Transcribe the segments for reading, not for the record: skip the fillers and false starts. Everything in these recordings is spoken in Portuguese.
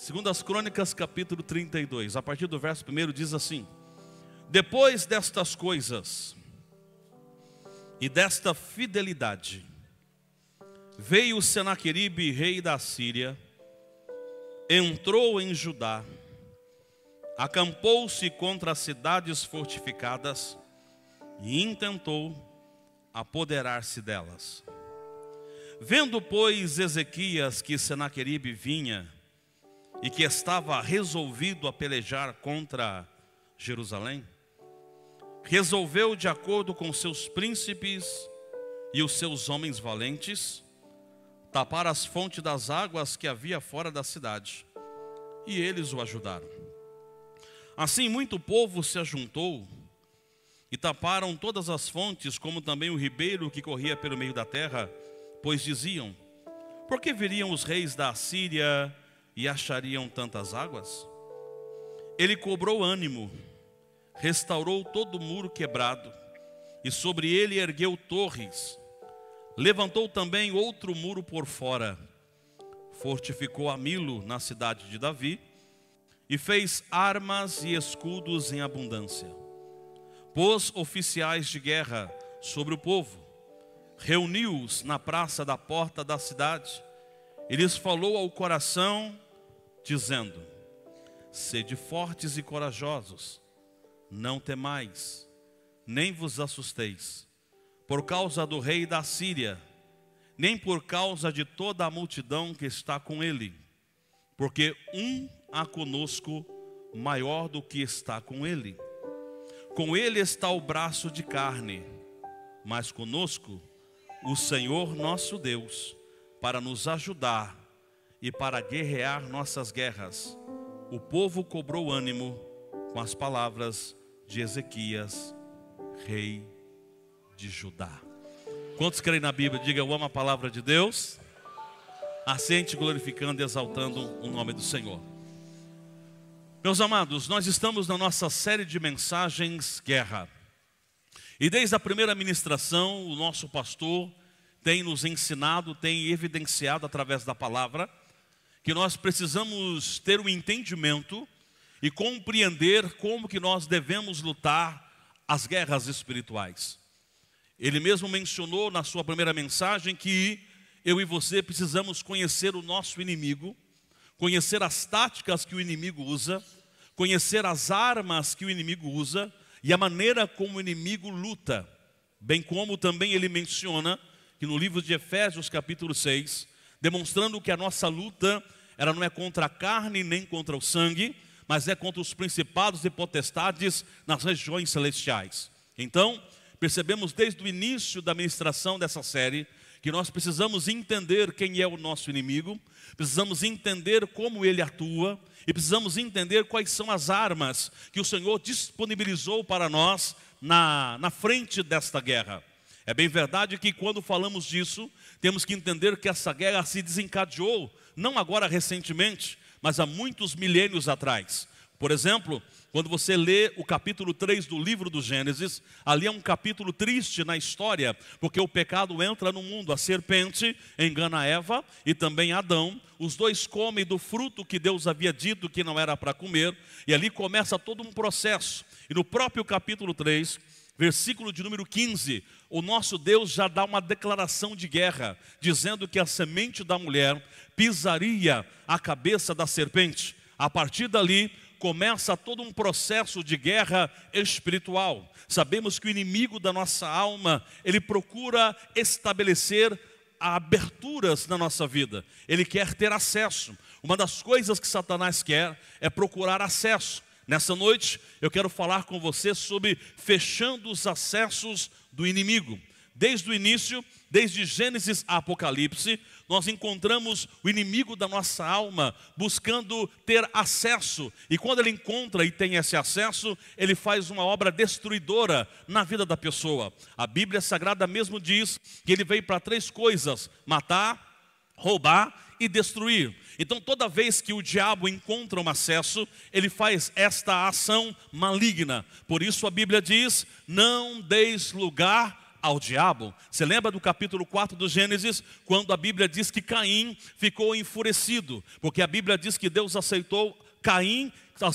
Segundo as Crônicas, capítulo 32, a partir do verso 1 diz assim: depois destas coisas e desta fidelidade, veio Senaqueribe, rei da Síria, entrou em Judá, acampou-se contra as cidades fortificadas e intentou apoderar-se delas. Vendo, pois, Ezequias que Senaqueribe vinha e que estava resolvido a pelejar contra Jerusalém, resolveu, de acordo com seus príncipes e os seus homens valentes, tapar as fontes das águas que havia fora da cidade, e eles o ajudaram. Assim muito povo se ajuntou e taparam todas as fontes, como também o ribeiro que corria pelo meio da terra, pois diziam: por que viriam os reis da Assíria e achariam tantas águas? Ele cobrou ânimo, restaurou todo o muro quebrado, e sobre ele ergueu torres. Levantou também outro muro por fora, fortificou a Milo na cidade de Davi, e fez armas e escudos em abundância. Pôs oficiais de guerra sobre o povo, reuniu-os na praça da porta da cidade, e lhes falou ao coração, dizendo: sede fortes e corajosos, não temais, nem vos assusteis, por causa do rei da Síria, nem por causa de toda a multidão que está com ele, porque há conosco maior do que está com ele. Com ele está o braço de carne, mas conosco o Senhor nosso Deus, para nos ajudar e para guerrear nossas guerras. O povo cobrou ânimo com as palavras de Ezequias, rei de Judá. Quantos creem na Bíblia? Diga: eu amo a palavra de Deus. Assente glorificando e exaltando o nome do Senhor. Meus amados, nós estamos na nossa série de mensagens Guerra. E desde a primeira ministração, o nosso pastor tem nos ensinado, tem evidenciado através da palavra, que nós precisamos ter um entendimento e compreender como que nós devemos lutar as guerras espirituais. Ele mesmo mencionou na sua primeira mensagem que eu e você precisamos conhecer o nosso inimigo, conhecer as táticas que o inimigo usa, conhecer as armas que o inimigo usa e a maneira como o inimigo luta. Bem como também ele menciona que no livro de Efésios capítulo 6, demonstrando que a nossa luta ela não é contra a carne nem contra o sangue, mas é contra os principados e potestades nas regiões celestiais. Então, percebemos desde o início da ministração dessa série que nós precisamos entender quem é o nosso inimigo, precisamos entender como ele atua e precisamos entender quais são as armas que o Senhor disponibilizou para nós na frente desta guerra. É bem verdade que quando falamos disso, temos que entender que essa guerra se desencadeou, não agora recentemente, mas há muitos milênios atrás. Por exemplo, quando você lê o capítulo 3 do livro do Gênesis, ali é um capítulo triste na história, porque o pecado entra no mundo, a serpente engana Eva e também Adão, os dois comem do fruto que Deus havia dito que não era para comer, e ali começa todo um processo. E no próprio capítulo 3, versículo de número 15, o nosso Deus já dá uma declaração de guerra, dizendo que a semente da mulher pisaria a cabeça da serpente. A partir dali, começa todo um processo de guerra espiritual. Sabemos que o inimigo da nossa alma, ele procura estabelecer aberturas na nossa vida. Ele quer ter acesso. Uma das coisas que Satanás quer é procurar acesso. Nessa noite, eu quero falar com você sobre fechando os acessos do inimigo. Desde o início, desde Gênesis a Apocalipse, nós encontramos o inimigo da nossa alma buscando ter acesso. E quando ele encontra e tem esse acesso, ele faz uma obra destruidora na vida da pessoa. A Bíblia Sagrada mesmo diz que ele veio para 3 coisas: matar, roubar e destruir. Então toda vez que o diabo encontra um acesso, ele faz esta ação maligna. Por isso a Bíblia diz: não deis lugar ao diabo. Você lembra do capítulo 4 do Gênesis, quando a Bíblia diz que Caim ficou enfurecido, porque a Bíblia diz que Deus aceitou Caim,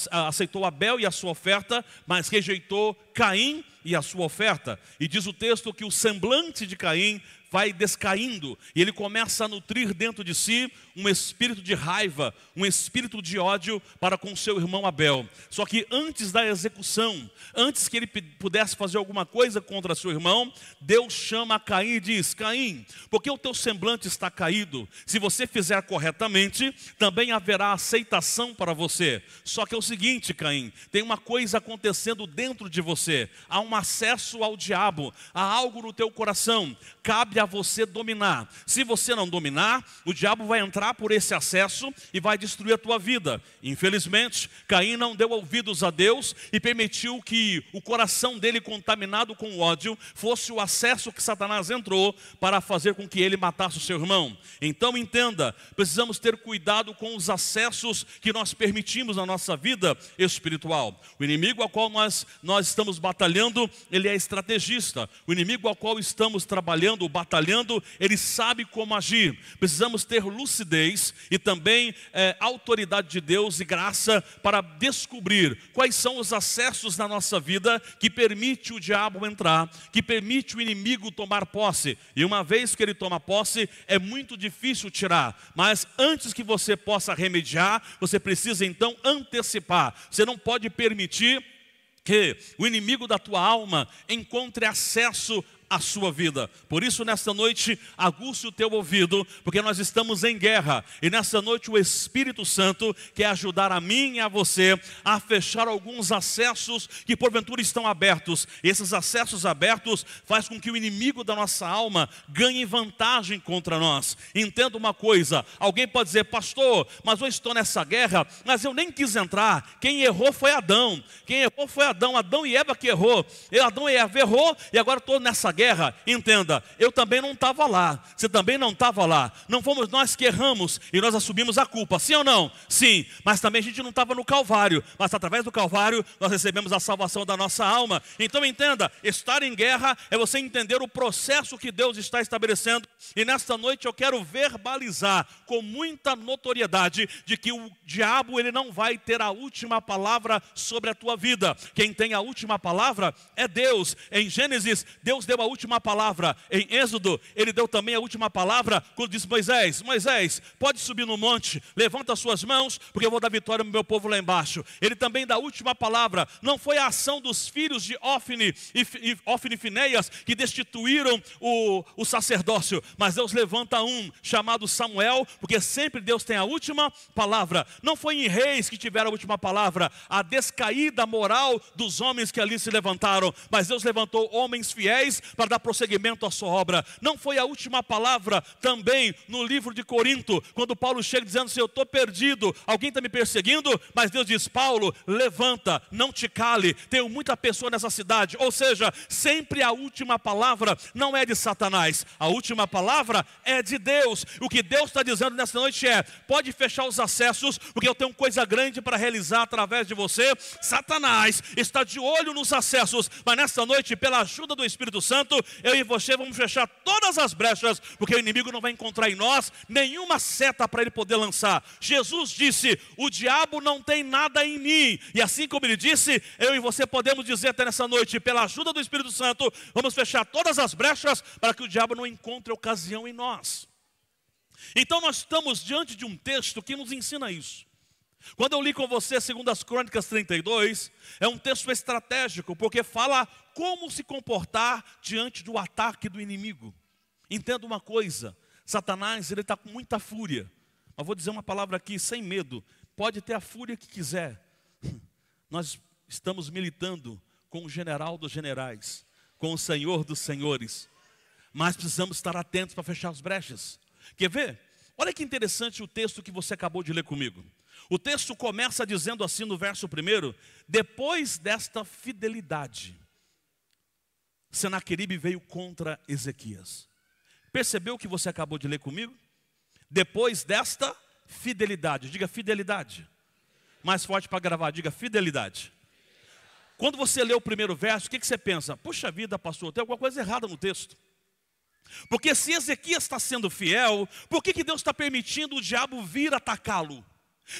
aceitou Abel e a sua oferta, mas rejeitou Caim e a sua oferta. E diz o texto que o semblante de Caim vai descaindo, e ele começa a nutrir dentro de si um espírito de raiva, um espírito de ódio para com seu irmão Abel. Só que antes da execução, antes que ele pudesse fazer alguma coisa contra seu irmão, Deus chama Caim e diz: Caim, porque o teu semblante está caído? Se você fizer corretamente, também haverá aceitação para você. Só que é o seguinte, Caim, tem uma coisa acontecendo dentro de você, há um acesso ao diabo, há algo no teu coração, cabe a você dominar. Se você não dominar, o diabo vai entrar por esse acesso e vai destruir a tua vida. Infelizmente, Caim não deu ouvidos a Deus e permitiu que o coração dele, contaminado com ódio, fosse o acesso que Satanás entrou para fazer com que ele matasse o seu irmão. Então entenda, precisamos ter cuidado com os acessos que nós permitimos na nossa vida espiritual. O inimigo ao qual nós estamos batalhando, ele é estrategista. O inimigo ao qual estamos trabalhando, batalhando, ele sabe como agir. Precisamos ter lucidez e também autoridade de Deus e graça para descobrir quais são os acessos na nossa vida que permite o diabo entrar, que permite o inimigo tomar posse. E uma vez que ele toma posse, é muito difícil tirar. Mas antes que você possa remediar, você precisa então antecipar. Você não pode permitir que o inimigo da tua alma encontre acesso à sua vida. Por isso, nesta noite, aguce o teu ouvido, porque nós estamos em guerra. E nesta noite o Espírito Santo quer ajudar a mim e a você a fechar alguns acessos que porventura estão abertos. E esses acessos abertos faz com que o inimigo da nossa alma ganhe vantagem contra nós. Entenda uma coisa, alguém pode dizer: pastor, mas eu estou nessa guerra, mas eu nem quis entrar. Quem errou foi Adão. Quem errou foi Adão. Adão e Eva que errou. Adão e Eva errou e agora estou nessa guerra. Entenda, eu também não estava lá, você também não estava lá, não fomos nós que erramos e nós assumimos a culpa, sim ou não? Sim, mas também a gente não estava no Calvário, mas através do Calvário nós recebemos a salvação da nossa alma. Então entenda, estar em guerra é você entender o processo que Deus está estabelecendo. E nesta noite eu quero verbalizar com muita notoriedade de que o diabo ele não vai ter a última palavra sobre a tua vida. Quem tem a última palavra é Deus. Em Gênesis, Deus deu a última palavra. Em Êxodo, ele deu também a última palavra quando disse: Moisés, pode subir no monte, levanta as suas mãos, porque eu vou dar vitória ao meu povo lá embaixo. Ele também dá a última palavra. Não foi a ação dos filhos de Ofni e Finéias que destituíram o sacerdócio, mas Deus levanta um chamado Samuel, porque sempre Deus tem a última palavra. Não foi em Reis que tiveram a última palavra, a descaída moral dos homens que ali se levantaram, mas Deus levantou homens fiéis para dar prosseguimento à sua obra. Não foi a última palavra também no livro de Corinto, quando Paulo chega dizendo assim: eu estou perdido, alguém está me perseguindo, mas Deus diz: Paulo, levanta, não te cale, tenho muita pessoa nessa cidade. Ou seja, sempre a última palavra não é de Satanás, a última palavra é de Deus. O que Deus está dizendo nessa noite é: pode fechar os acessos, porque eu tenho coisa grande para realizar através de você. Satanás está de olho nos acessos, mas nessa noite, pela ajuda do Espírito Santo, eu e você vamos fechar todas as brechas, porque o inimigo não vai encontrar em nós nenhuma seta para ele poder lançar. Jesus disse: o diabo não tem nada em mim. E assim como ele disse, eu e você podemos dizer até nessa noite, pela ajuda do Espírito Santo, vamos fechar todas as brechas para que o diabo não encontre ocasião em nós. Então nós estamos diante de um texto que nos ensina isso. Quando eu li com você 2 Crônicas 32, é um texto estratégico, porque fala como se comportar diante do ataque do inimigo. Entenda uma coisa, Satanás ele está com muita fúria, mas vou dizer uma palavra aqui sem medo, pode ter a fúria que quiser. Nós estamos militando com o general dos generais, com o Senhor dos senhores, mas precisamos estar atentos para fechar as brechas. Quer ver? Olha que interessante o texto que você acabou de ler comigo. O texto começa dizendo assim no verso 1: depois desta fidelidade, Senaqueribe veio contra Ezequias. Percebeu o que você acabou de ler comigo? Depois desta fidelidade, diga fidelidade. Mais forte para gravar, diga fidelidade. quando você lê o primeiro verso, o que você pensa? Puxa vida, pastor, tem alguma coisa errada no texto. Porque se Ezequias está sendo fiel, por que Deus está permitindo o diabo vir atacá-lo?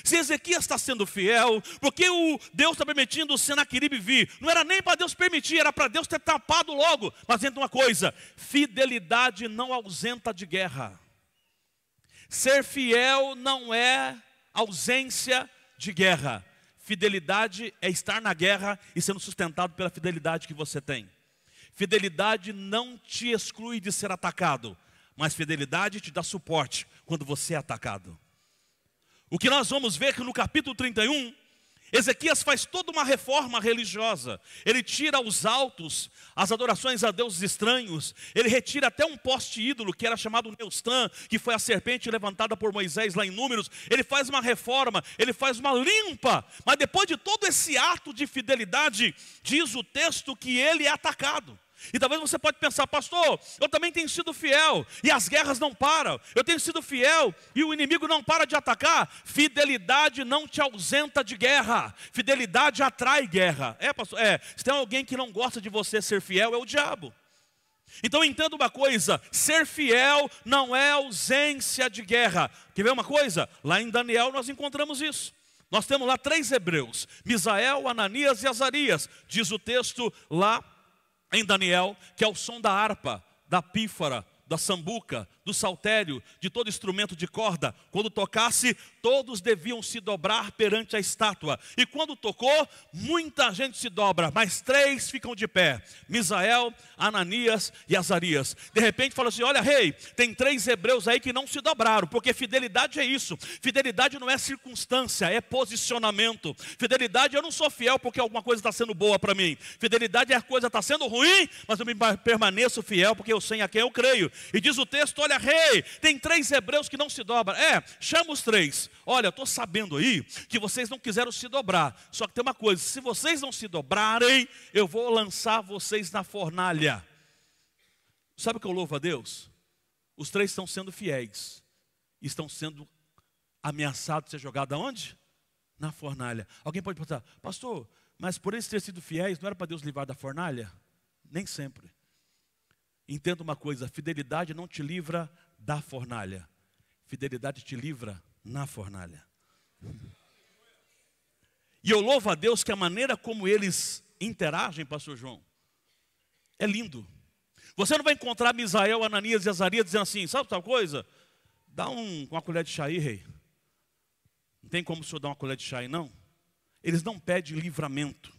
Se Ezequias está sendo fiel, por que Deus está permitindo o Senaqueribe vir? Não era nem para Deus permitir, era para Deus ter tapado logo. Mas entenda uma coisa, fidelidade não ausenta de guerra. Ser fiel não é ausência de guerra. Fidelidade é estar na guerra e sendo sustentado pela fidelidade que você tem. Fidelidade não te exclui de ser atacado, mas fidelidade te dá suporte quando você é atacado. O que nós vamos ver que no capítulo 31, Ezequias faz toda uma reforma religiosa. Ele tira os altos, as adorações a deuses estranhos. Ele retira até um poste ídolo que era chamado Neustã, que foi a serpente levantada por Moisés lá em Números. Ele faz uma reforma, ele faz uma limpa. Mas depois de todo esse ato de fidelidade, diz o texto que ele é atacado. E talvez você pode pensar, pastor, eu também tenho sido fiel e as guerras não param. Eu tenho sido fiel e o inimigo não para de atacar. Fidelidade não te ausenta de guerra. Fidelidade atrai guerra. Pastor, se tem alguém que não gosta de você ser fiel, é o diabo. Então entenda uma coisa, ser fiel não é ausência de guerra. Quer ver uma coisa? Lá em Daniel nós encontramos isso. Nós temos lá 3 hebreus, Misael, Ananias e Azarias. Diz o texto lá em Daniel, que é o som da harpa, da pífara, da sambuca, do saltério, de todo instrumento de corda. Quando tocasse, todos deviam se dobrar perante a estátua. E quando tocou, muita gente se dobra, mas 3 ficam de pé: Misael, Ananias e Azarias. De repente fala assim, olha rei, tem 3 hebreus aí que não se dobraram, porque fidelidade é isso. Fidelidade não é circunstância, é posicionamento. Fidelidade, eu não sou fiel porque alguma coisa está sendo boa para mim. Fidelidade é a coisa está sendo ruim, mas eu permaneço fiel porque eu sei a quem eu creio. E diz o texto, olha rei, tem 3 hebreus que não se dobram. Chama os 3. Olha, eu estou sabendo aí que vocês não quiseram se dobrar. Só que tem uma coisa, se vocês não se dobrarem, eu vou lançar vocês na fornalha. Sabe o que eu louvo a Deus? Os 3 estão sendo fiéis. Estão sendo ameaçados de ser jogados aonde? Na fornalha. Alguém pode perguntar, pastor, mas por eles terem sido fiéis, não era para Deus livrar da fornalha? Nem sempre. Entenda uma coisa, fidelidade não te livra da fornalha. Fidelidade te livra na fornalha. E eu louvo a Deus que a maneira como eles interagem, pastor João, é lindo. Você não vai encontrar Misael, Ananias e Azarias dizendo assim, sabe tal coisa? Dá uma colher de chá aí, rei. Não tem como o senhor dar uma colher de chá aí, não? Eles não pedem livramento.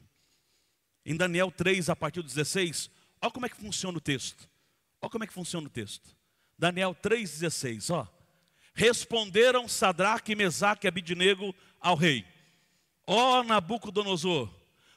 Em Daniel 3, a partir do 16, olha como é que funciona o texto. Olha como é que funciona o texto. Daniel 3,16, ó. Responderam Sadraque, Mesaque e Abidnego ao rei: ó Nabucodonosor,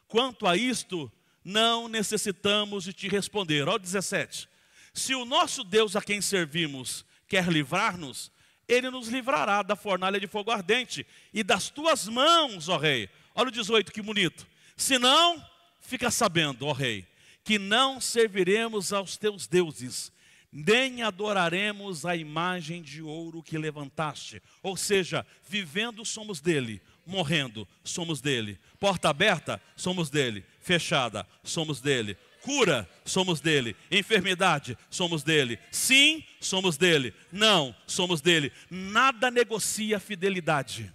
quanto a isto, não necessitamos de te responder. Ó 17. Se o nosso Deus a quem servimos quer livrar-nos, ele nos livrará da fornalha de fogo ardente e das tuas mãos, ó rei. Olha o 18, que bonito. Se não, fica sabendo, ó rei, que não serviremos aos teus deuses, nem adoraremos a imagem de ouro que levantaste. Ou seja, vivendo somos dele, morrendo somos dele. Porta aberta, somos dele. Fechada, somos dele. Cura, somos dele. Enfermidade, somos dele. Sim, somos dele. Não, somos dele. Nada negocia fidelidade.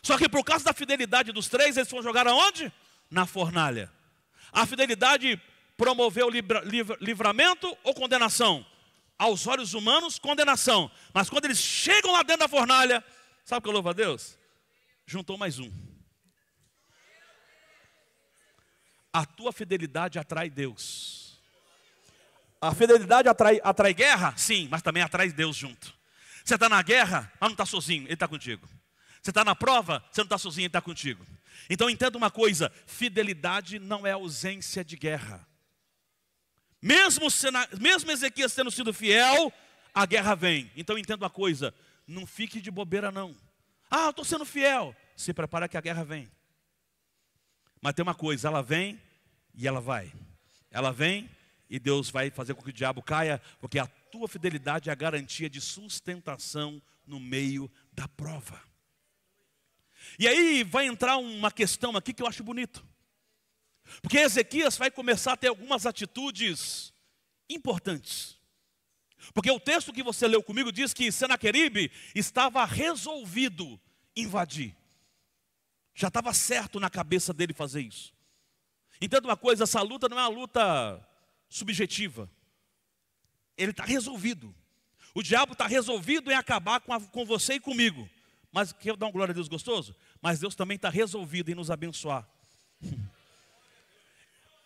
Só que por causa da fidelidade dos 3, eles foram jogar aonde? Na fornalha. A fidelidade promoveu livramento ou condenação? Aos olhos humanos, condenação. Mas quando eles chegam lá dentro da fornalha, sabe o que eu louvo a Deus? Juntou mais um. A tua fidelidade atrai Deus. A fidelidade atrai guerra? Sim, mas também atrai Deus junto. Você está na guerra, mas não está sozinho, Ele está contigo. Você está na prova, você não está sozinho, Ele está contigo. Então entenda uma coisa, fidelidade não é ausência de guerra. Mesmo Ezequias tendo sido fiel, a guerra vem. Então entenda uma coisa, não fique de bobeira não. Eu estou sendo fiel. Se prepara que a guerra vem. Mas tem uma coisa, ela vem e ela vai. Ela vem e Deus vai fazer com que o diabo caia, porque a tua fidelidade é a garantia de sustentação no meio da prova. E aí vai entrar uma questão aqui que eu acho bonito. Porque Ezequias vai começar a ter algumas atitudes importantes. Porque o texto que você leu comigo diz que Senaqueribe estava resolvido invadir. Já estava certo na cabeça dele fazer isso. Entenda uma coisa, essa luta não é uma luta subjetiva. Ele está resolvido. O diabo está resolvido em acabar com você e comigo. Mas quer dar uma glória a Deus gostoso? Mas Deus também está resolvido em nos abençoar.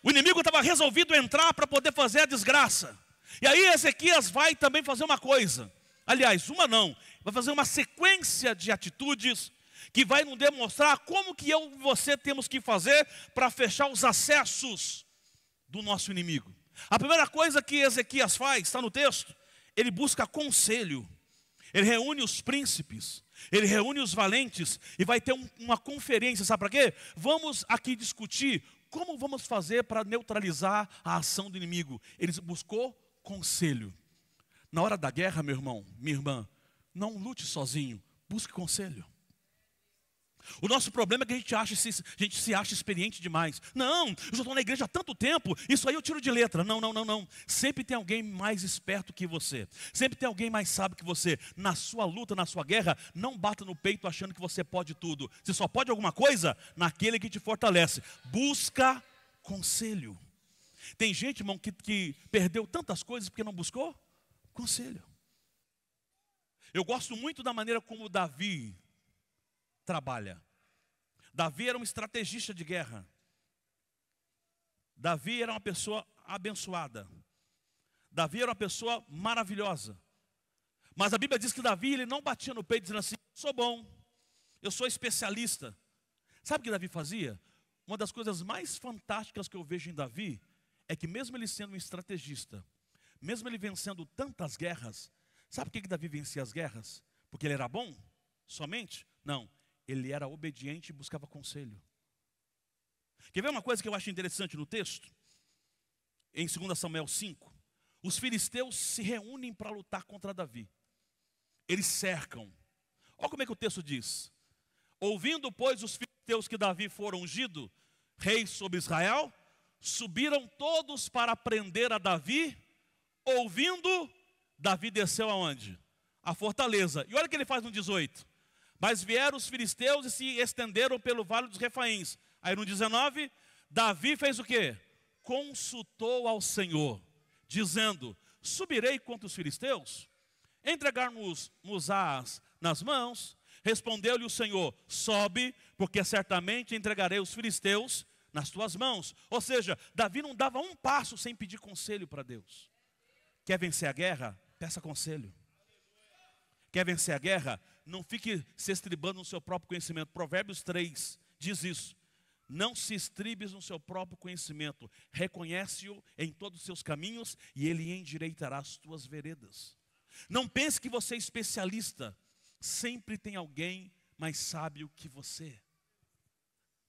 O inimigo estava resolvido entrar para poder fazer a desgraça. E aí Ezequias vai também fazer uma coisa. Aliás, uma não. Vai fazer uma sequência de atitudes que vai nos demonstrar como que eu e você temos que fazer para fechar os acessos do nosso inimigo. A primeira coisa que Ezequias faz, está no texto, ele busca conselho. Ele reúne os príncipes, ele reúne os valentes e vai ter uma conferência, sabe para quê? Vamos aqui discutir como vamos fazer para neutralizar a ação do inimigo. Ele buscou conselho. Na hora da guerra, meu irmão, minha irmã, não lute sozinho, busque conselho. O nosso problema é que a gente se acha experiente demais. Não, eu já estou na igreja há tanto tempo, isso aí eu tiro de letra. Não. Sempre tem alguém mais esperto que você. Sempre tem alguém mais sábio que você. Na sua luta, na sua guerra, não bata no peito achando que você pode tudo. Você só pode alguma coisa naquele que te fortalece. Busca conselho. Tem gente, irmão, que perdeu tantas coisas porque não buscou conselho. Eu gosto muito da maneira como Davi trabalha. Davi era um estrategista de guerra. Davi era uma pessoa abençoada. Davi era uma pessoa maravilhosa. Mas a Bíblia diz que Davi, ele não batia no peito dizendo assim: sou bom, eu sou especialista. Sabe o que Davi fazia? Uma das coisas mais fantásticas que eu vejo em Davi é que mesmo ele sendo um estrategista, mesmo ele vencendo tantas guerras, sabe por que Davi vencia as guerras? Porque ele era bom? Somente? Não. Ele era obediente e buscava conselho. Quer ver uma coisa que eu acho interessante no texto? Em 2 Samuel 5, os filisteus se reúnem para lutar contra Davi. Eles cercam. Olha como é que o texto diz. Ouvindo, pois, os filisteus que Davi fora ungido rei sobre Israel, subiram todos para prender a Davi. Ouvindo, Davi desceu aonde? A fortaleza. E olha o que ele faz no 18. Mas vieram os filisteus e se estenderam pelo vale dos Refaíns. Aí no 19, Davi fez o quê? Consultou ao Senhor, dizendo: subirei contra os filisteus? Entregar-nos nas mãos? Respondeu-lhe o Senhor: sobe, porque certamente entregarei os filisteus nas tuas mãos. Ou seja, Davi não dava um passo sem pedir conselho para Deus. Quer vencer a guerra? Peça conselho. Quer vencer a guerra? Não fique se estribando no seu próprio conhecimento. Provérbios 3 diz isso. Não se estribes no seu próprio conhecimento. Reconhece-o em todos os seus caminhos e ele endireitará as tuas veredas. Não pense que você é especialista. Sempre tem alguém mais sábio que você.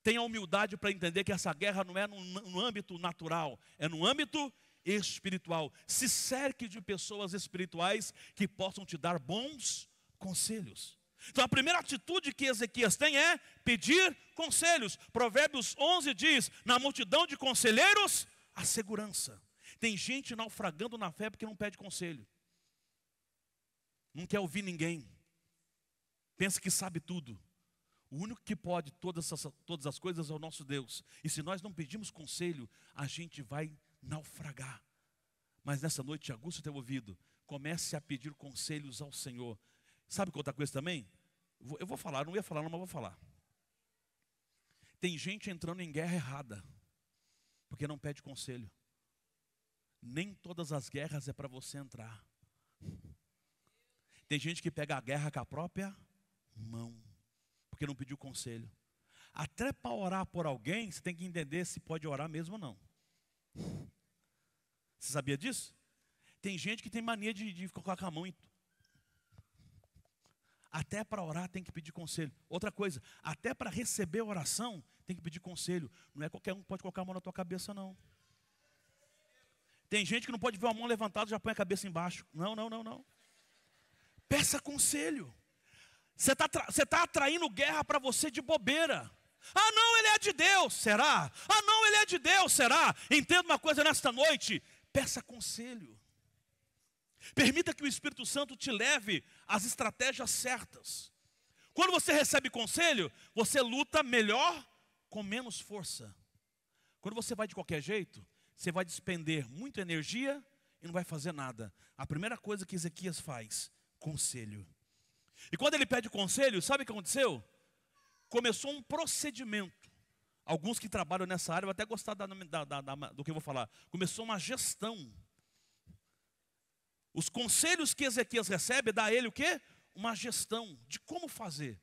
Tenha humildade para entender que essa guerra não é no âmbito natural, é no âmbito espiritual. Se cerque de pessoas espirituais que possam te dar bons conselhos. Então a primeira atitude que Ezequias tem é pedir conselhos. Provérbios 11 diz: na multidão de conselheiros, a segurança. Tem gente naufragando na fé porque não pede conselho. Não quer ouvir ninguém. Pensa que sabe tudo. O único que pode todas as coisas é o nosso Deus. E se nós não pedimos conselho, a gente vai naufragar. Mas nessa noite, aguça o teu ouvido. Comece a pedir conselhos ao Senhor. Sabe outra coisa também? Eu vou falar, não ia falar não, mas vou falar. Tem gente entrando em guerra errada, porque não pede conselho. Nem todas as guerras é para você entrar. Tem gente que pega a guerra com a própria mão, porque não pediu conselho. Até para orar por alguém, você tem que entender se pode orar mesmo ou não. Você sabia disso? Tem gente que tem mania de colocar a mão em... Até para orar tem que pedir conselho. Outra coisa, até para receber oração tem que pedir conselho. Não é qualquer um que pode colocar a mão na tua cabeça, não. Tem gente que não pode ver a mão levantada e já põe a cabeça embaixo. Não. Peça conselho. Você está atraindo guerra para você de bobeira. Ah, não, ele é de Deus, será? Ah, não, ele é de Deus, será? Entenda uma coisa nesta noite, peça conselho. Permita que o Espírito Santo te leve às estratégias certas. Quando você recebe conselho, você luta melhor com menos força. Quando você vai de qualquer jeito, você vai despender muita energia e não vai fazer nada. A primeira coisa que Ezequias faz, conselho. E quando ele pede conselho, sabe o que aconteceu? Começou um procedimento. Alguns que trabalham nessa área vão até gostar do que eu vou falar. Começou uma gestão. Os conselhos que Ezequias recebe, dá a ele o quê? Uma gestão de como fazer.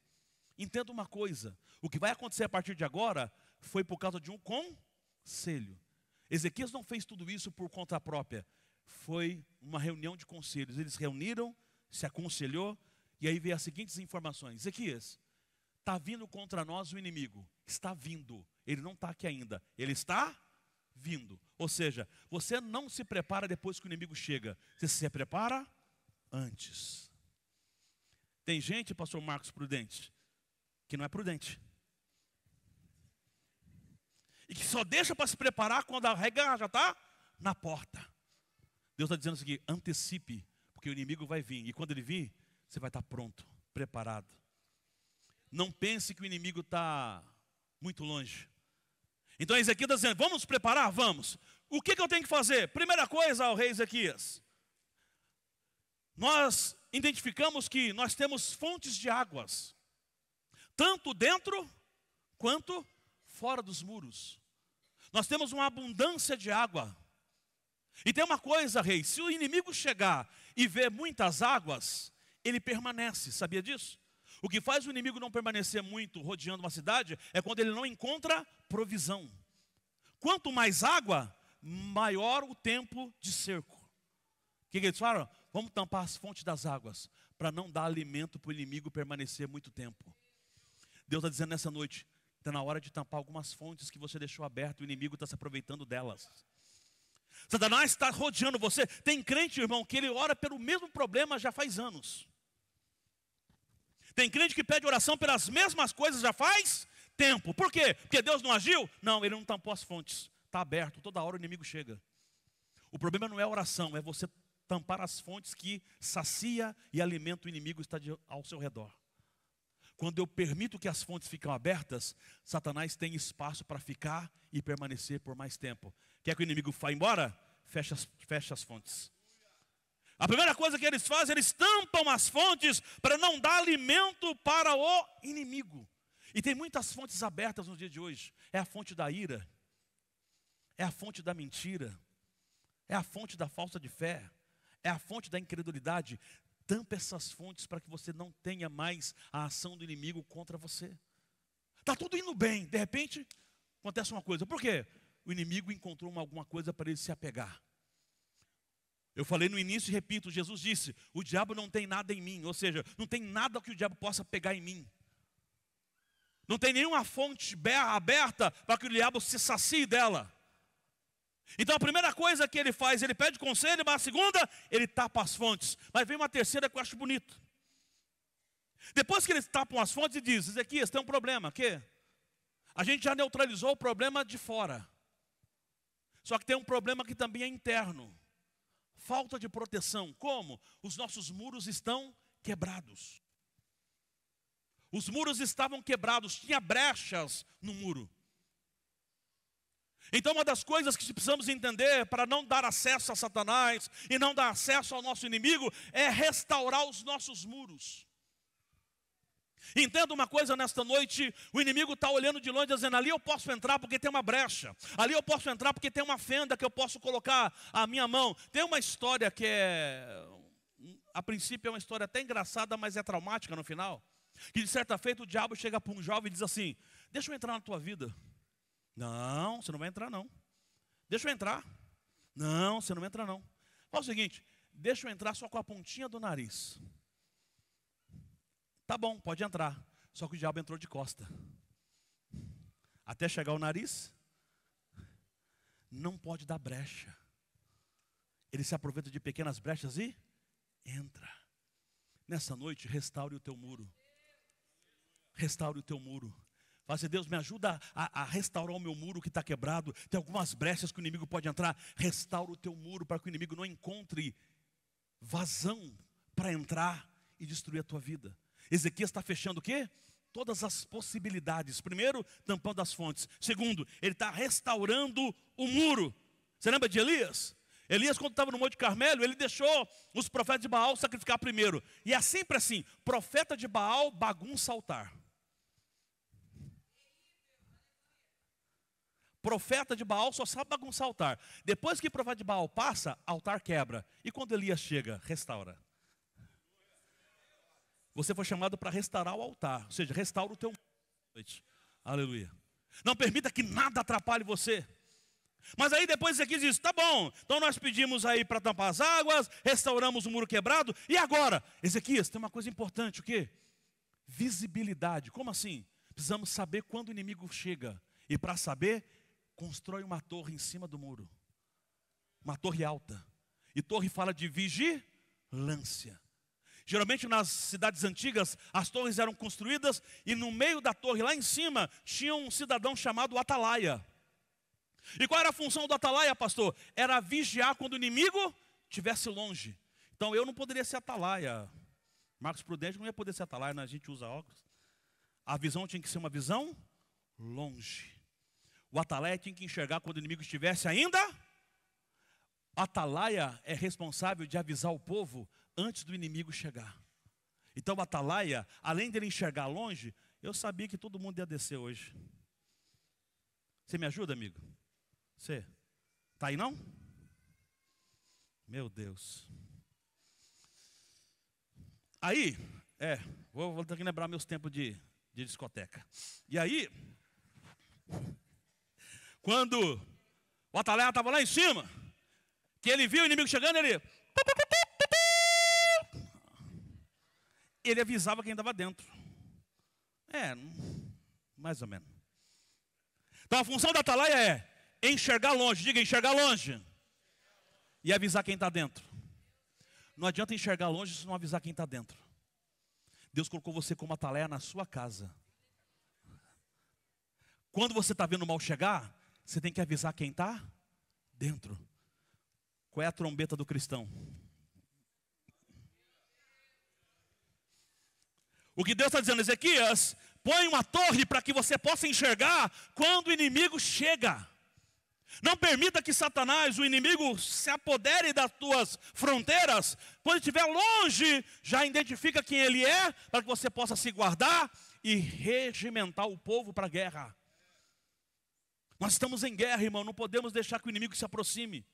Entenda uma coisa, o que vai acontecer a partir de agora foi por causa de um conselho. Ezequias não fez tudo isso por conta própria. Foi uma reunião de conselhos. Eles reuniram, se aconselhou, e aí veio as seguintes informações. Ezequias, está vindo contra nós o inimigo. Está vindo. Ele não está aqui ainda. Ele está vindo. Ou seja, você não se prepara depois que o inimigo chega. Você se prepara antes. Tem gente, pastor Marcos Prudente, que não é prudente. E que só deixa para se preparar quando a regra já está na porta. Deus está dizendo o seguinte, antecipe, porque o inimigo vai vir. E quando ele vir, você vai estar pronto, preparado. Não pense que o inimigo está muito longe. Então Ezequias está dizendo, vamos nos preparar? Vamos. O que eu tenho que fazer? Primeira coisa, ao rei Ezequias. Nós identificamos que nós temos fontes de águas. Tanto dentro, quanto fora dos muros. Nós temos uma abundância de água. E tem uma coisa, rei, se o inimigo chegar e ver muitas águas, ele permanece, sabia disso? O que faz o inimigo não permanecer muito rodeando uma cidade é quando ele não encontra provisão. Quanto mais água, maior o tempo de cerco. O que eles falam? Vamos tampar as fontes das águas, para não dar alimento para o inimigo permanecer muito tempo. Deus está dizendo nessa noite, está na hora de tampar algumas fontes que você deixou abertas, o inimigo está se aproveitando delas. Satanás está rodeando você. Tem crente, irmão, que ele ora pelo mesmo problema já faz anos. Tem crente que pede oração pelas mesmas coisas já faz tempo. Por quê? Porque Deus não agiu? Não, ele não tampou as fontes. Está aberto, toda hora o inimigo chega. O problema não é a oração, é você tampar as fontes que sacia e alimenta o inimigo que está ao seu redor. Quando eu permito que as fontes fiquem abertas, Satanás tem espaço para ficar e permanecer por mais tempo. Quer que o inimigo vá embora? Fecha as fontes. A primeira coisa que eles fazem, eles tampam as fontes para não dar alimento para o inimigo. E tem muitas fontes abertas no dia de hoje. É a fonte da ira, é a fonte da mentira, é a fonte da falta de fé, é a fonte da incredulidade. Tampa essas fontes para que você não tenha mais a ação do inimigo contra você. Está tudo indo bem, de repente acontece uma coisa. Por quê? O inimigo encontrou alguma coisa para ele se apegar. Eu falei no início e repito, Jesus disse, o diabo não tem nada em mim. Ou seja, não tem nada que o diabo possa pegar em mim. Não tem nenhuma fonte aberta para que o diabo se sacie dela. Então a primeira coisa que ele faz, ele pede conselho, mas a segunda, ele tapa as fontes. Mas vem uma terceira que eu acho bonito. Depois que eles tapam as fontes, ele diz, Ezequias, tem um problema, que a gente já neutralizou o problema de fora. Só que tem um problema que também é interno. Falta de proteção. Como? Os nossos muros estão quebrados. Os muros estavam quebrados, tinha brechas no muro. Então uma das coisas que precisamos entender para não dar acesso a Satanás e não dar acesso ao nosso inimigo é restaurar os nossos muros. Entenda uma coisa nesta noite, o inimigo está olhando de longe dizendo, ali eu posso entrar porque tem uma brecha, ali eu posso entrar porque tem uma fenda que eu posso colocar a minha mão. Tem uma história que a princípio é uma história até engraçada, mas é traumática no final. Que de certa feita o diabo chega para um jovem e diz assim, deixa eu entrar na tua vida. Não, você não vai entrar não. Deixa eu entrar. Não, você não vai entrar não. Fala o seguinte, deixa eu entrar só com a pontinha do nariz. Tá bom, pode entrar. Só que o diabo entrou de costa. Até chegar o nariz, não pode dar brecha. Ele se aproveita de pequenas brechas e entra. Nessa noite, restaure o teu muro. Restaure o teu muro. Fala assim: Deus, me ajuda a restaurar o meu muro que está quebrado. Tem algumas brechas que o inimigo pode entrar. Restaura o teu muro para que o inimigo não encontre vazão para entrar e destruir a tua vida. Ezequias está fechando o quê? Todas as possibilidades. Primeiro, tampando as fontes. Segundo, ele está restaurando o muro. Você lembra de Elias? Elias, quando estava no Monte Carmelo, ele deixou os profetas de Baal sacrificar primeiro. E é sempre assim: profeta de Baal bagunça altar. Profeta de Baal só sabe bagunçar altar. Depois que o profeta de Baal passa, altar quebra. E quando Elias chega, restaura. Você foi chamado para restaurar o altar. Ou seja, restaura o teu noite. Aleluia. Não permita que nada atrapalhe você. Mas aí depois Ezequias diz: tá bom, então nós pedimos aí para tampar as águas, restauramos o muro quebrado. E agora? Ezequias, tem uma coisa importante, o quê? Visibilidade. Como assim? Precisamos saber quando o inimigo chega. E para saber, constrói uma torre em cima do muro. Uma torre alta. E torre fala de vigilância. Geralmente nas cidades antigas, as torres eram construídas e no meio da torre, lá em cima, tinha um cidadão chamado atalaia. E qual era a função do atalaia, pastor? Era vigiar quando o inimigo estivesse longe. Então eu não poderia ser atalaia. Marcos Prudente não ia poder ser atalaia, né? A gente usa óculos. A visão tinha que ser uma visão longe. O atalaia tinha que enxergar quando o inimigo estivesse ainda. O atalaia é responsável de avisar o povo antes do inimigo chegar. Então o atalaia, além de ele enxergar longe, eu sabia que todo mundo ia descer hoje. Você me ajuda, amigo? Você? Está aí não? Meu Deus. Aí, vou ter que lembrar meus tempos de discoteca. E aí, quando o atalaia estava lá em cima, que ele viu o inimigo chegando, ele avisava quem estava dentro. Mais ou menos. Então a função da atalaia é enxergar longe. Diga, enxergar longe. E avisar quem está dentro. Não adianta enxergar longe se não avisar quem está dentro. Deus colocou você como atalaia na sua casa. Quando você está vendo o mal chegar, você tem que avisar quem está dentro. Qual é a trombeta do cristão? O que Deus está dizendo: Ezequias, põe uma torre para que você possa enxergar quando o inimigo chega. Não permita que Satanás, o inimigo, se apodere das tuas fronteiras. Quando estiver longe, já identifica quem ele é, para que você possa se guardar e regimentar o povo para a guerra. Nós estamos em guerra, irmão, não podemos deixar que o inimigo se aproxime.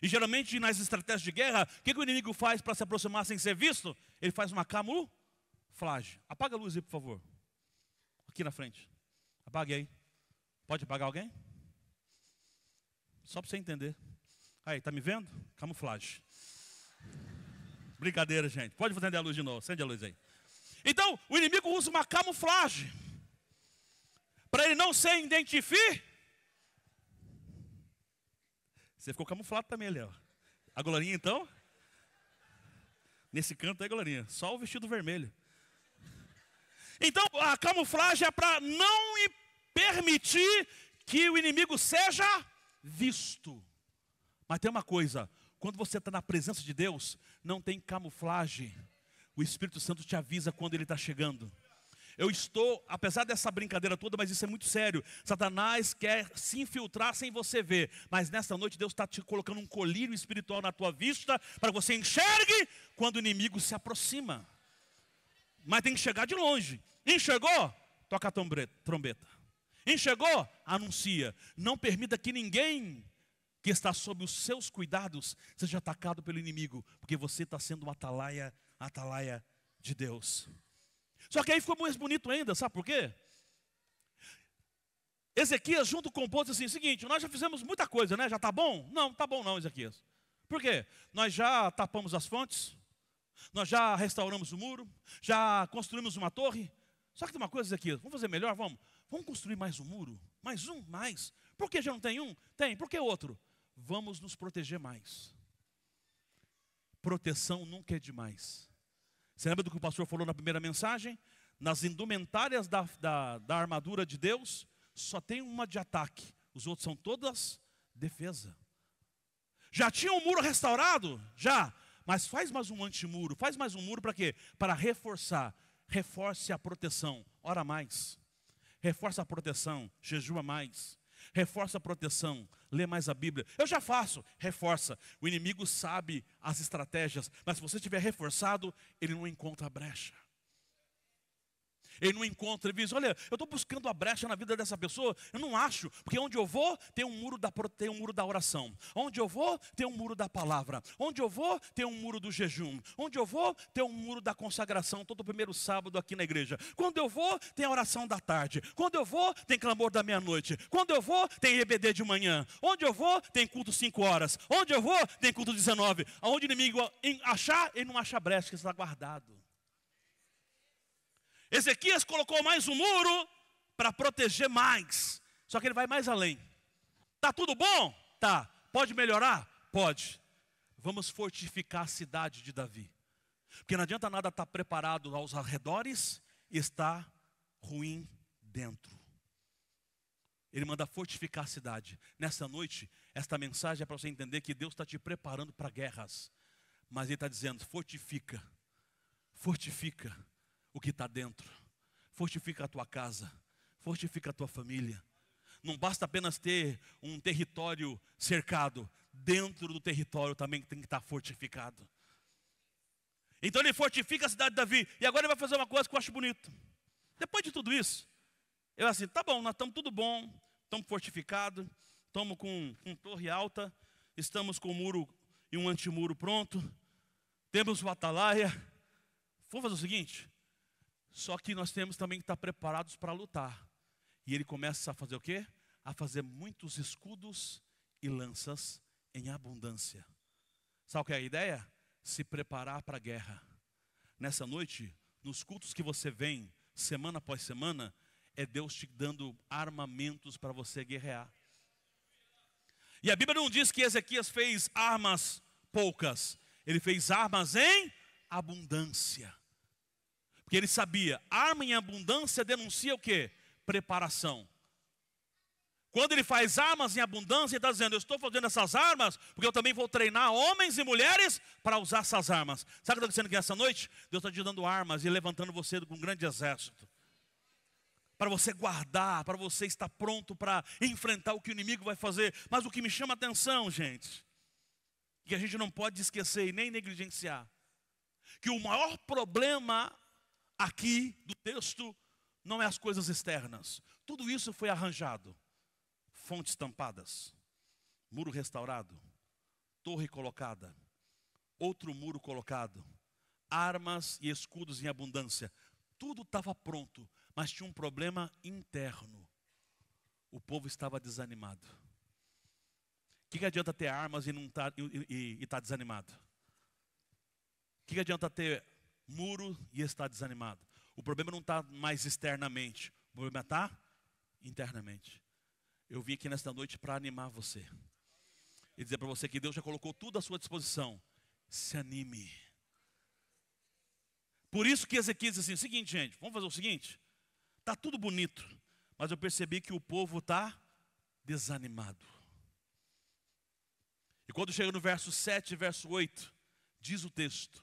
E geralmente nas estratégias de guerra, o que o inimigo faz para se aproximar sem ser visto? Ele faz uma camuflagem. Apaga a luz aí, por favor. Aqui na frente. Apague aí. Pode apagar alguém? Só para você entender. Aí, tá me vendo? Camuflagem. Brincadeira, gente. Pode acender a luz de novo. Acende a luz aí. Então, o inimigo usa uma camuflagem para ele não ser identificado. Você ficou camuflado também, Léo. A Glorinha, então? Nesse canto aí, Glorinha. Só o vestido vermelho. Então, a camuflagem é para não permitir que o inimigo seja visto. Mas tem uma coisa: quando você está na presença de Deus, não tem camuflagem. O Espírito Santo te avisa quando ele está chegando. Eu estou, apesar dessa brincadeira toda, mas isso é muito sério. Satanás quer se infiltrar sem você ver. Mas nesta noite Deus está te colocando um colírio espiritual na tua vista, para que você enxergue quando o inimigo se aproxima. Mas tem que chegar de longe. Enxergou? Toca a trombeta. Enxergou? Anuncia. Não permita que ninguém que está sob os seus cuidados seja atacado pelo inimigo, porque você está sendo uma atalaia de Deus. Só que aí ficou mais bonito ainda, sabe por quê? Ezequias junto com o povo disse assim: seguinte, nós já fizemos muita coisa, né? Já está bom? Não, está bom não, Ezequias. Por quê? Nós já tapamos as fontes, nós já restauramos o muro, já construímos uma torre. Só que tem uma coisa, Ezequias, vamos fazer melhor? Vamos construir mais um muro? Mais um? Mais? Por que já não tem um? Tem, por que outro? Vamos nos proteger mais. Proteção nunca é demais. Você lembra do que o pastor falou na primeira mensagem? nas indumentárias da armadura de Deus, só tem uma de ataque. Os outros são todas defesa. Já tinha um muro restaurado? Já. Mas faz mais um antimuro. Faz mais um muro para quê? Para reforçar. Reforce a proteção. Ora mais. Reforça a proteção. Jejua mais. Reforça a proteção. Lê mais a Bíblia. Eu já faço. Reforça. O inimigo sabe as estratégias. Mas se você estiver reforçado, ele não encontra a brecha. Ele não encontra, ele diz, olha, eu estou buscando a brecha na vida dessa pessoa, eu não acho, porque onde eu vou tem um muro da oração, onde eu vou tem um muro da palavra, onde eu vou tem um muro do jejum, onde eu vou tem um muro da consagração, todo primeiro sábado aqui na igreja, quando eu vou tem a oração da tarde, quando eu vou tem clamor da meia-noite, quando eu vou tem EBD de manhã, onde eu vou tem culto 5 horas, onde eu vou tem culto 19, aonde o inimigo achar, ele não acha brecha, que está guardado. Ezequias colocou mais um muro para proteger mais. Só que ele vai mais além. Tá tudo bom? Tá. Pode melhorar? Pode. Vamos fortificar a cidade de Davi. Porque não adianta nada estar preparado aos arredores e estar ruim dentro. Ele manda fortificar a cidade. Nessa noite, esta mensagem é para você entender que Deus está te preparando para guerras. Mas Ele está dizendo, fortifica. Fortifica o que está dentro, fortifica a tua casa, fortifica a tua família. Não basta apenas ter um território cercado, dentro do território também tem que estar fortificado. Então ele fortifica a cidade de Davi, e agora ele vai fazer uma coisa que eu acho bonito. Depois de tudo isso, eu assim, tá bom, nós estamos tudo bom, estamos fortificados, estamos com torre alta, estamos com um muro e um antimuro pronto, temos o atalaia. Vamos fazer o seguinte, só que nós temos também que estar preparados para lutar. E ele começa a fazer o quê? A fazer muitos escudos e lanças em abundância. Sabe o que é a ideia? Se preparar para a guerra. Nessa noite, nos cultos que você vem, semana após semana, é Deus te dando armamentos para você guerrear. E a Bíblia não diz que Ezequias fez armas poucas. Ele fez armas em abundância. Porque ele sabia, arma em abundância denuncia o quê? Preparação. Quando ele faz armas em abundância, ele está dizendo, eu estou fazendo essas armas, porque eu também vou treinar homens e mulheres para usar essas armas. Sabe o que eu estou dizendo aqui nessa noite? Deus está te dando armas e levantando você com um grande exército. Para você guardar, para você estar pronto para enfrentar o que o inimigo vai fazer. Mas o que me chama a atenção, gente, que a gente não pode esquecer e nem negligenciar, que o maior problema aqui do texto não é as coisas externas. Tudo isso foi arranjado. Fontes tampadas, muro restaurado, torre colocada, outro muro colocado, armas e escudos em abundância. Tudo estava pronto, mas tinha um problema interno. O povo estava desanimado. O que adianta ter armas e não tá desanimado? O que adianta ter muro e estar desanimado? O problema não está mais externamente, o problema está internamente. Eu vim aqui nesta noite para animar você e dizer para você que Deus já colocou tudo à sua disposição. Se anime. Por isso que Ezequias disse assim, o seguinte, gente, vamos fazer o seguinte, está tudo bonito, mas eu percebi que o povo está desanimado. E quando chega no verso 7 e verso 8, diz o texto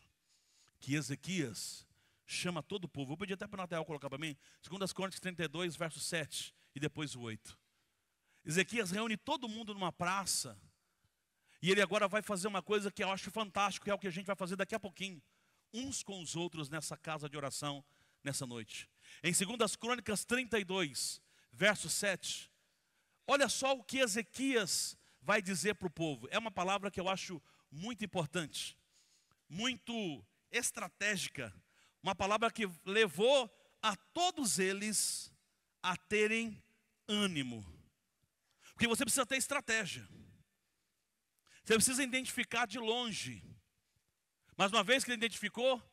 que Ezequias chama todo o povo. Vou pedir até para o Natal colocar para mim, 2 Crônicas 32, verso 7 e depois o 8. Ezequias reúne todo mundo numa praça, e ele agora vai fazer uma coisa que eu acho fantástico, que é o que a gente vai fazer daqui a pouquinho, uns com os outros nessa casa de oração, nessa noite. Em 2 Crônicas 32, verso 7, olha só o que Ezequias vai dizer para o povo. É uma palavra que eu acho muito importante, muito estratégica, uma palavra que levou a todos eles a terem ânimo. Porque você precisa ter estratégia. Você precisa identificar de longe. Mas uma vez que ele identificou,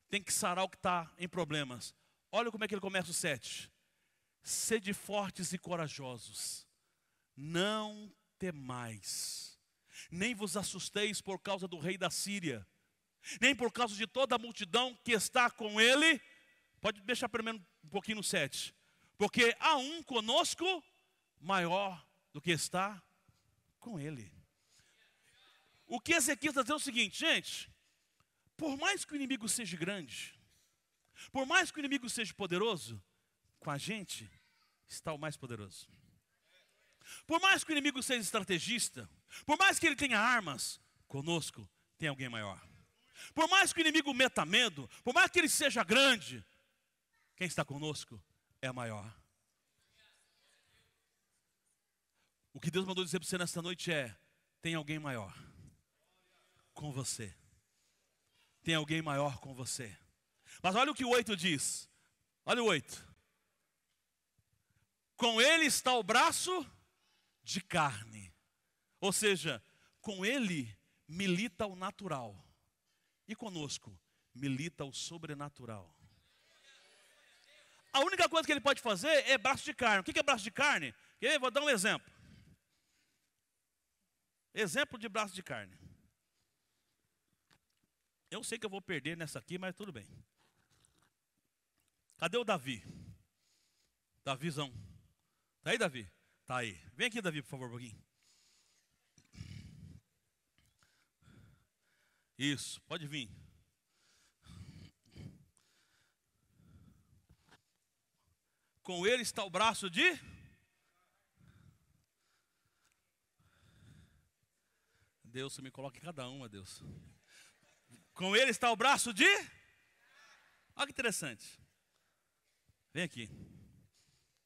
tem que sarar o que está em problemas. Olha como é que ele começa o 7. Sede fortes e corajosos. Não temais. Nem vos assusteis por causa do rei da Síria. Nem por causa de toda a multidão que está com ele, Pode deixar primeiro um pouquinho no 7. Porque há um conosco maior do que está com ele. O que Ezequias está dizendo é o seguinte, gente. Por mais que o inimigo seja grande, por mais que o inimigo seja poderoso, com a gente está o mais poderoso. Por mais que o inimigo seja estrategista, por mais que ele tenha armas, conosco tem alguém maior. Por mais que o inimigo meta medo, por mais que ele seja grande, quem está conosco é maior. O que Deus mandou dizer para você nesta noite é: tem alguém maior com você. Tem alguém maior com você. Mas olha o que o 8 diz. Olha o 8. Com ele está o braço de carne. Ou seja, com ele milita o natural. E conosco milita o sobrenatural. A única coisa que ele pode fazer é braço de carne. O que é braço de carne? Eu vou dar um exemplo. Exemplo de braço de carne. Eu sei que eu vou perder nessa aqui, mas tudo bem. Cadê o Davi? Davizão. Tá aí, Davi? Tá aí. Vem aqui, Davi, por favor, um pouquinho. Isso, pode vir. Com ele está o braço de... Deus, você me coloca em cada uma, Deus. Com ele está o braço de... Olha que interessante. Vem aqui.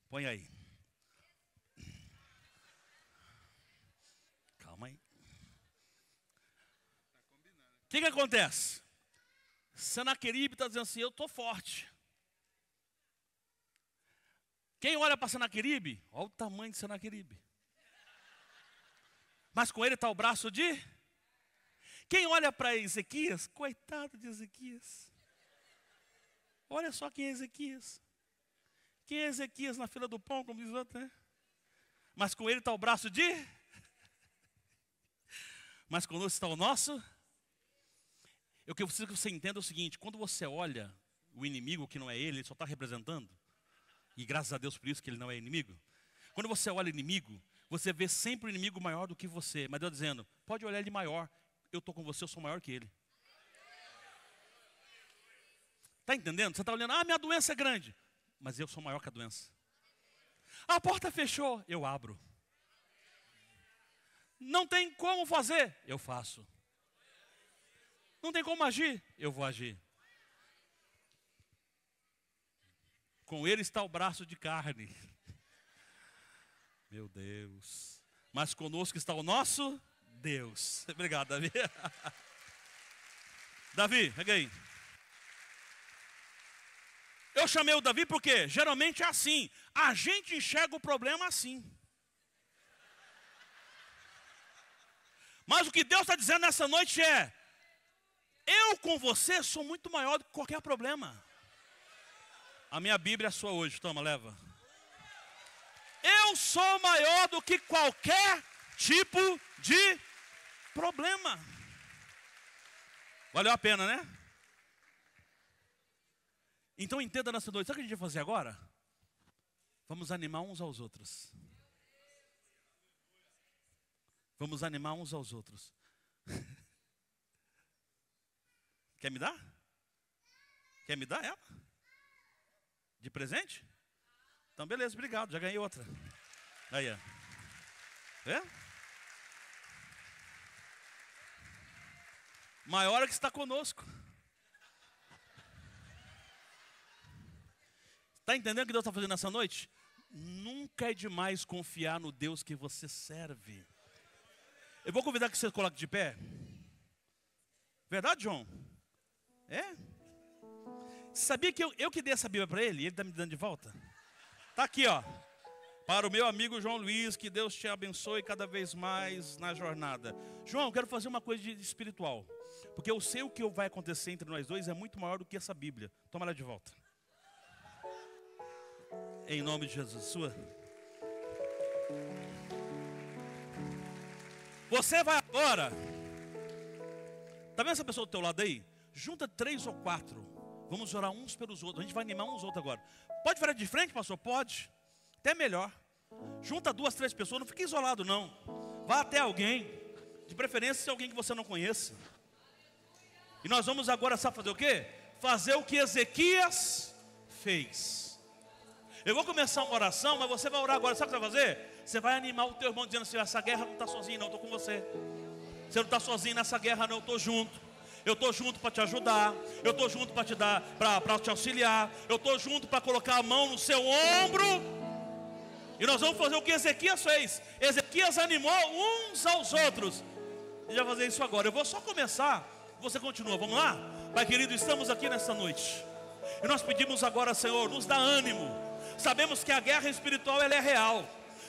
Põe aí. Calma aí. O que acontece? Senaqueribe está dizendo assim: eu estou forte. Quem olha para Senaqueribe, olha o tamanho de Senaqueribe. Mas com ele está o braço de... Quem olha para Ezequias, coitado de Ezequias. Olha só quem é Ezequias. Quem é Ezequias na fila do pão, como diz o outro, né? Mas com ele está o braço de... Mas conosco está o nosso... O que eu preciso que você entenda é o seguinte: quando você olha o inimigo, que não é ele só está representando, e graças a Deus por isso que ele não é inimigo. Quando você olha o inimigo, você vê sempre o inimigo maior do que você. Mas Deus dizendo: pode olhar ele maior, eu estou com você, eu sou maior que ele. Está entendendo? Você está olhando: minha doença é grande, mas eu sou maior que a doença. A porta fechou, eu abro. Não tem como fazer, eu faço. Não tem como agir, eu vou agir. Com ele está o braço de carne. Meu Deus. Mas conosco está o nosso Deus. Obrigado, Davi. Davi, pega aí. Eu chamei o Davi porque geralmente é assim. A gente enxerga o problema assim. Mas o que Deus está dizendo nessa noite é: eu com você sou muito maior do que qualquer problema. A minha Bíblia é sua hoje, toma, leva. Eu sou maior do que qualquer tipo de problema. Valeu a pena, né? Então entenda nessa noite, sabe o que a gente vai fazer agora? Vamos animar uns aos outros. Vamos animar uns aos outros. Quer me dar? Quer me dar ela? De presente? Então beleza, obrigado, já ganhei outra. Aí, ó. É? Maior é que está conosco. Está entendendo o que Deus está fazendo nessa noite? Nunca é demais confiar no Deus que você serve. Eu vou convidar que você coloque de pé. Verdade, João? É? Sabia que eu que dei essa Bíblia para ele? E ele está me dando de volta? Está aqui, ó. Para o meu amigo João Luiz, que Deus te abençoe cada vez mais na jornada. João, eu quero fazer uma coisa de espiritual. Porque eu sei o que vai acontecer entre nós dois é muito maior do que essa Bíblia. Toma ela de volta. Em nome de Jesus. Sua. Você vai agora. Está vendo essa pessoa do teu lado aí? Junta 3 ou 4. Vamos orar uns pelos outros. A gente vai animar uns outros agora. Pode virar de frente, pastor? Pode. Até melhor. Junta 2, 3 pessoas, não fique isolado não. Vá até alguém. De preferência, alguém que você não conheça. E nós vamos agora, sabe fazer o quê? Fazer o que Ezequias fez. Eu vou começar uma oração, mas você vai orar agora. Sabe o que você vai fazer? Você vai animar o teu irmão dizendo assim: essa guerra não está sozinho não, eu estou com você. Você não está sozinho nessa guerra não, eu estou junto. Eu estou junto para te ajudar. Eu estou junto para te dar, para te auxiliar. Eu estou junto para colocar a mão no seu ombro. E nós vamos fazer o que Ezequias fez. Ezequias animou uns aos outros. A gente vai fazer isso agora. Eu vou só começar. Você continua, vamos lá? Pai querido, estamos aqui nessa noite. E nós pedimos agora, Senhor, nos dá ânimo. Sabemos que a guerra espiritual ela é real.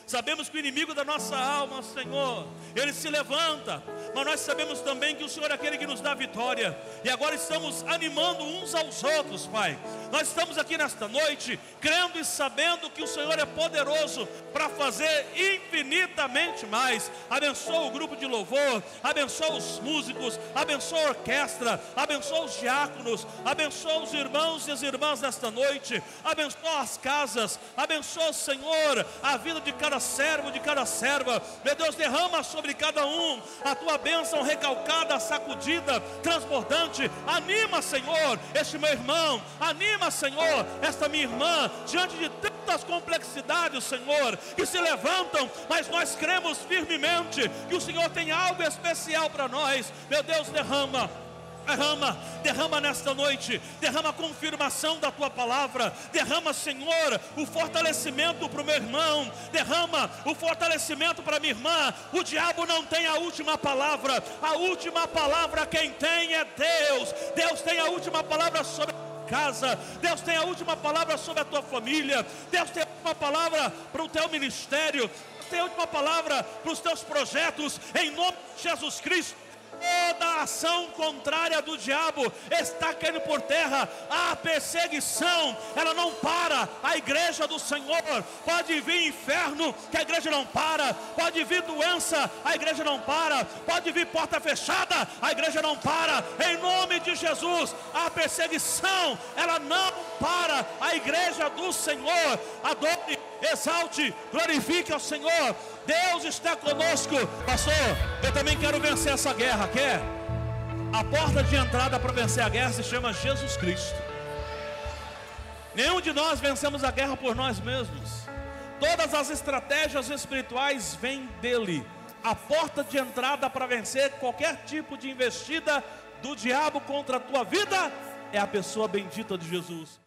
Sabemos que o inimigo da nossa alma, Senhor, ele se levanta. Mas nós sabemos também que o Senhor é aquele que nos dá vitória. E agora estamos animando uns aos outros, Pai. Nós estamos aqui nesta noite, crendo e sabendo que o Senhor é poderoso para fazer infinitamente mais. Abençoa o grupo de louvor, abençoa os músicos, abençoa a orquestra, abençoa os diáconos, abençoa os irmãos e as irmãs nesta noite, abençoa as casas, abençoa, Senhor, a vida de cada servo, de cada serva. Meu Deus, derrama sobre cada um a tua bênção recalcada, sacudida, transbordante. Anima, Senhor, este meu irmão. Anima, Senhor, esta minha irmã, diante de tantas complexidades, Senhor, que se levantam, mas nós cremos firmemente que o Senhor tem algo especial para nós. Meu Deus, derrama nesta noite, derrama a confirmação da tua palavra, derrama, Senhor, o fortalecimento para o meu irmão, derrama o fortalecimento para a minha irmã. O diabo não tem a última palavra quem tem é Deus. Deus tem a última palavra sobre a casa, Deus tem a última palavra sobre a tua família, Deus tem a última palavra para o teu ministério, Deus tem a última palavra para os teus projetos, em nome de Jesus Cristo. Toda ação contrária do diabo está caindo por terra. A perseguição, ela não para. A igreja do Senhor, pode vir inferno, que a igreja não para. Pode vir doença, a igreja não para. Pode vir porta fechada, a igreja não para. Em nome de Jesus, a perseguição, ela não para. A igreja do Senhor, adore, exalte, glorifique ao Senhor. Deus está conosco. Pastor, eu também quero vencer essa guerra, quer? A porta de entrada para vencer a guerra se chama Jesus Cristo. Nenhum de nós vencemos a guerra por nós mesmos. Todas as estratégias espirituais vêm dele. A porta de entrada para vencer qualquer tipo de investida do diabo contra a tua vida é a pessoa bendita de Jesus.